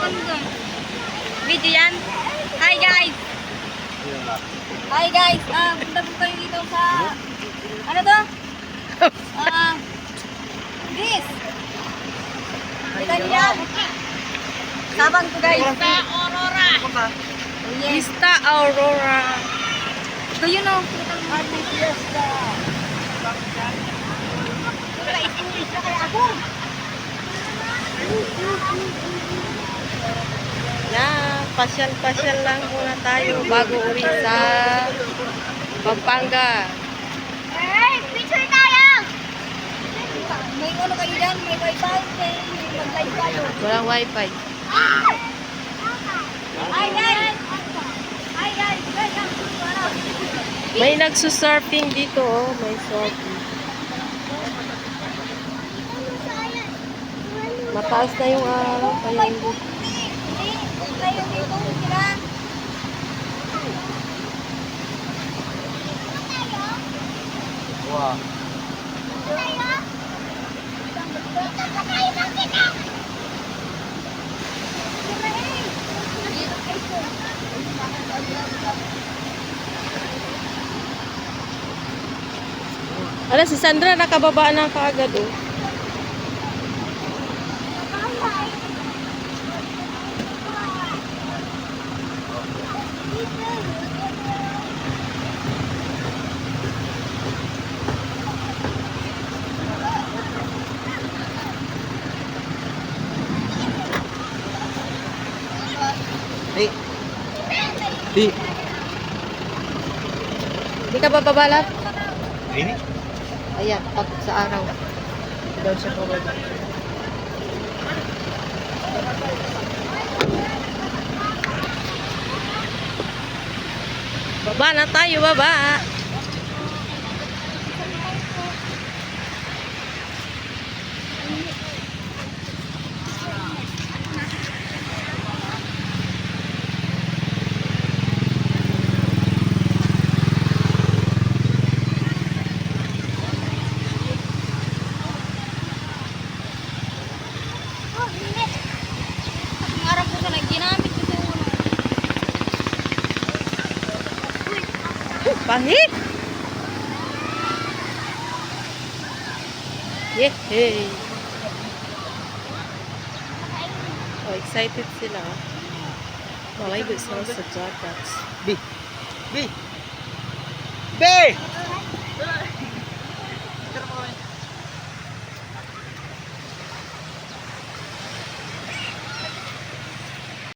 Video yan. Hi guys. Hi guys. Punta po kayo dito sa ano to? This. Kita niya. Sabang to guys. Vista Aurora. Vista Aurora. Ito yun o. Happy Fiesta. Pasyal-pasyal lang muna tayo bago uwi sa Pampanga. Hey, picture tayo! May ano kayo dyan? May wifi? May mag-live tayo. Walang wifi. Hi guys! Hi guys! May nagsusurfing dito oh. May surfing. Mataas na yung araw. Kaya hindi. Tayo dito sila. Wow. Ala, si Sandra nakababa na kaagad oh. Hey. Di. Di ka bababalap? Ini? Ayan, takot sa araw. Hindi daw siya bababa. Baba na tayo, baba. Harap ko sa nagginamit ko sa ulo. Pahit! Yehey! Oh, excited sila. Malay sila sa jagats. Bi. Bi. Bi.